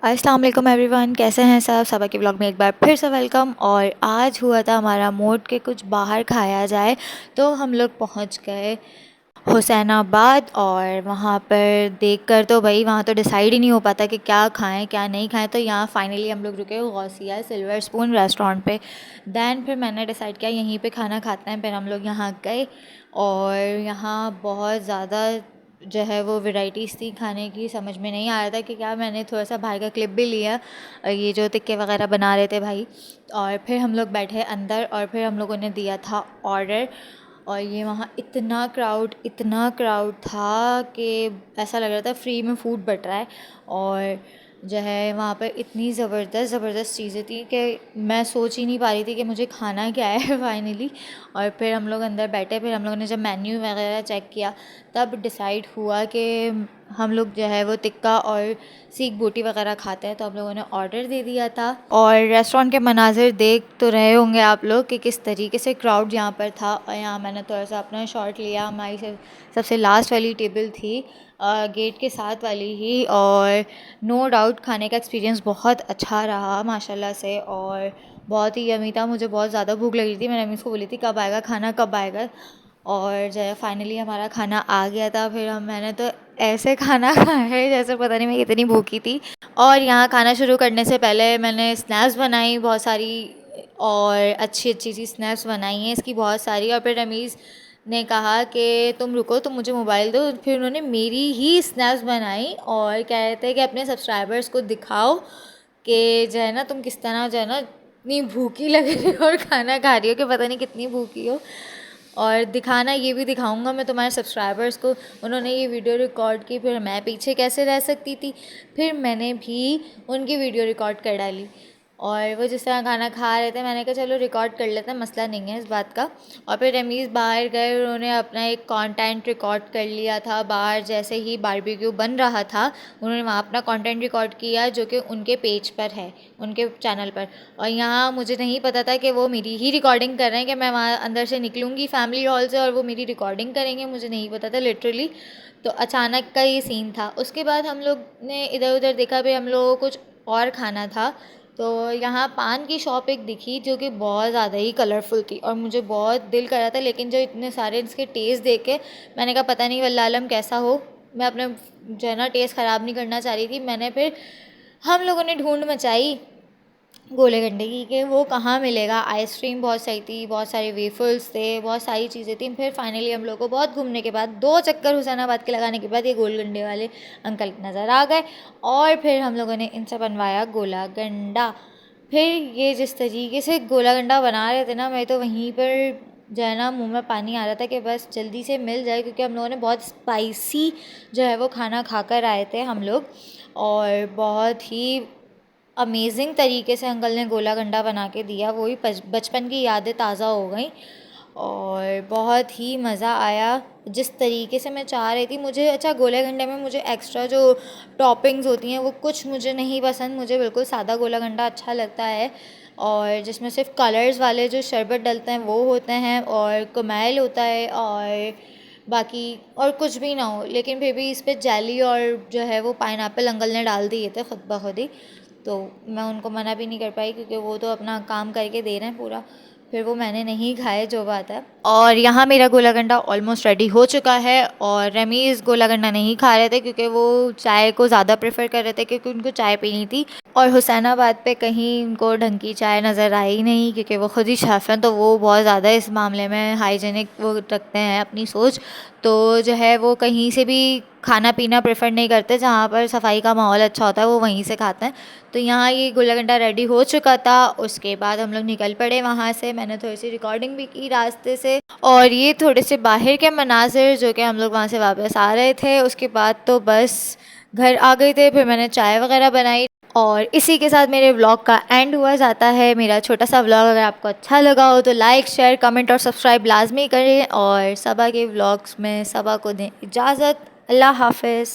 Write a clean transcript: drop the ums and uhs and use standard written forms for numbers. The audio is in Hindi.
अस्सलाम वालेकुम एवरीवन, कैसे हैं सब। सबा के ब्लॉग में एक बार फिर से वेलकम। और आज हुआ था हमारा मूड के कुछ बाहर खाया जाए, तो हम लोग पहुंच गए हुसैनाबाद। और वहाँ पर देखकर तो भाई वहाँ तो डिसाइड ही नहीं हो पाता कि क्या खाएं क्या नहीं खाएं। तो यहाँ फाइनली हम लोग रुके गौसिया सिल्वर स्पून रेस्टोरेंट पे। दैन फिर मैंने डिसाइड किया यहीं पे खाना खाते हैं। फिर हम लोग यहाँ गए और यहाँ बहुत ज़्यादा जो है वो वैराइटीज़ थी खाने की। समझ में नहीं आ रहा था कि क्या। मैंने थोड़ा सा भाई का क्लिप भी लिया, ये जो टिक्के वगैरह बना रहे थे भाई। और फिर हम लोग बैठे अंदर और फिर हम लोगों ने दिया था ऑर्डर। और ये वहाँ इतना क्राउड था कि ऐसा लग रहा था फ्री में फूड बट रहा है। और जो है वहाँ पर इतनी ज़बरदस्त चीज़ें थी कि मैं सोच ही नहीं पा रही थी कि मुझे खाना क्या है फाइनली। और फिर हम लोग अंदर बैठे, फिर हम लोगों ने जब मेन्यू वगैरह चेक किया तब डिसाइड हुआ कि हम लोग जो है वो टिक्का और सीख बोटी वगैरह खाते हैं। तो हम लोगों ने ऑर्डर दे दिया था। और रेस्टोरेंट के मनाजिर देख तो रहे होंगे आप लोग कि किस तरीके से क्राउड यहाँ पर था। और यहाँ मैंने थोड़ा सा अपना शॉट लिया। हमारी सबसे लास्ट वाली टेबल थी, गेट के साथ वाली ही। और नो डाउट खाने का एक्सपीरियंस बहुत अच्छा रहा माशाल्लाह से, और बहुत ही यमी था। मुझे बहुत ज़्यादा भूख लग रही थी। मैंने अम्मी को बोली थी कब आएगा खाना, कब आएगा। और जो है फाइनली हमारा खाना आ गया था। फिर मैंने तो ऐसे खाना खाया है जैसे पता नहीं मैं कितनी भूखी थी। और यहाँ खाना शुरू करने से पहले मैंने स्नैक्स बनाई बहुत सारी, और अच्छी सी स्नैक्स बनाई हैं इसकी बहुत सारी। और फिर रमीज़ ने कहा कि तुम रुको, तुम मुझे मोबाइल दो। फिर उन्होंने मेरी ही स्नैप्स बनाई और कह रहे थे कि अपने सब्सक्राइबर्स को दिखाओ कि जो है ना तुम किस तरह जो है ना इतनी भूखी लग रही हो और खाना खा रही हो कि पता नहीं कितनी भूखी हो। और दिखाना, ये भी दिखाऊंगा मैं तुम्हारे सब्सक्राइबर्स को। उन्होंने ये वीडियो रिकॉर्ड की, फिर मैं पीछे कैसे रह सकती थी। फिर मैंने भी उनकी वीडियो रिकॉर्ड कर डाली। और वो जिस तरह खाना खा रहे थे मैंने कहा चलो रिकॉर्ड कर लेते हैं, मसला नहीं है इस बात का। और फिर रमीज़ बाहर गए, उन्होंने अपना एक कंटेंट रिकॉर्ड कर लिया था। बाहर जैसे ही बारबेक्यू बन रहा था उन्होंने वहाँ अपना कंटेंट रिकॉर्ड किया, जो कि उनके पेज पर है, उनके चैनल पर। और यहाँ मुझे नहीं पता था कि वो मेरी ही रिकॉर्डिंग कर रहे हैं, कि मैं वहाँ अंदर से निकलूँगी फैमिली हॉल से और वो मेरी रिकॉर्डिंग करेंगे, मुझे नहीं पता था लिटरली। तो अचानक का ये सीन था। उसके बाद हम लोग ने इधर उधर देखा, फिर हम लोगों को कुछ और खाना था। तो यहाँ पान की शॉप एक दिखी जो कि बहुत ज़्यादा ही कलरफुल थी और मुझे बहुत दिल कर रहा था, लेकिन जो इतने सारे इसके टेस्ट देख के मैंने कहा पता नहीं वल्लाह आलम कैसा हो। मैं अपने जो है ना टेस्ट ख़राब नहीं करना चाह रही थी। मैंने फिर हम लोगों ने ढूंढ मचाई गोले गंडे की कि वो कहाँ मिलेगा। आइसक्रीम बहुत सही थी, बहुत सारे वेफर्स थे, बहुत सारी चीज़ें थी। फिर फाइनली हम लोग को बहुत घूमने के बाद, 2 चक्कर हुसैनाबाद के लगाने के बाद ये गोल गंडे वाले अंकल नज़र आ गए। और फिर हम लोगों ने इनसे बनवाया गोला गंडा। फिर ये जिस तरीके से गोला गंडा बना रहे थे ना, मैं तो वहीं पर जो है ना मुँह में पानी आ रहा था कि बस जल्दी से मिल जाए, क्योंकि हम लोगों ने बहुत स्पाइसी जो है वो खाना खा कर आए थे हम लोग। और बहुत ही अमेज़िंग तरीके से अंकल ने गोला गंडा बना के दिया। वही बचपन की यादें ताज़ा हो गई और बहुत ही मज़ा आया जिस तरीके से मैं चाह रही थी। मुझे अच्छा गोले गंडे में मुझे एक्स्ट्रा जो टॉपिंग्स होती हैं वो कुछ मुझे नहीं पसंद, मुझे बिल्कुल सादा गोला गंडा अच्छा लगता है। और जिसमें सिर्फ कलर्स वाले जो शरबत डलते हैं वो होते हैं, और कुमैल होता है, और बाकी और कुछ भी ना हो। लेकिन फिर भी इस पर जेली और जो है वो पाइनएप्पल अंकल ने डाल दिए थे खुद ब खुद ही। तो मैं उनको मना भी नहीं कर पाई क्योंकि वो तो अपना काम करके दे रहे हैं पूरा। फिर वो मैंने नहीं खाए, जो बात है। और यहाँ मेरा गोला गंडा ऑलमोस्ट रेडी हो चुका है। और रमीज़ गोला गंडा नहीं खा रहे थे क्योंकि वो चाय को ज़्यादा प्रेफर कर रहे थे, क्योंकि उनको चाय पीनी थी। और हुसैनाबाद पे कहीं उनको ढंग की चाय नज़र आई नहीं, क्योंकि वो ख़ुद ही शेफ़ हैं, तो वो बहुत ज़्यादा इस मामले में हाइजीनिक वो रखते हैं अपनी सोच। तो जो है वो कहीं से भी खाना पीना प्रेफर नहीं करते, जहाँ पर सफाई का माहौल अच्छा होता है वो वहीं से खाते हैं। तो यहाँ ये गोला गंडा रेडी हो चुका था। उसके बाद हम लोग निकल पड़े वहाँ से। मैंने थोड़ी सी रिकॉर्डिंग भी की रास्ते से। और ये थोड़े से बाहर के मनाजिर जो कि हम लोग वहाँ से वापस आ रहे थे, उसके बाद तो बस घर आ गए थे। फिर मैंने चाय वगैरह बनाई। और इसी के साथ मेरे व्लॉग का एंड हुआ जाता है। मेरा छोटा सा व्लॉग अगर आपको अच्छा लगा हो तो लाइक, शेयर, कमेंट और सब्सक्राइब लाजमी करें। और सबा के व्लॉग्स में सबा को दें इजाज़त। अल्लाह हाफ़िज़।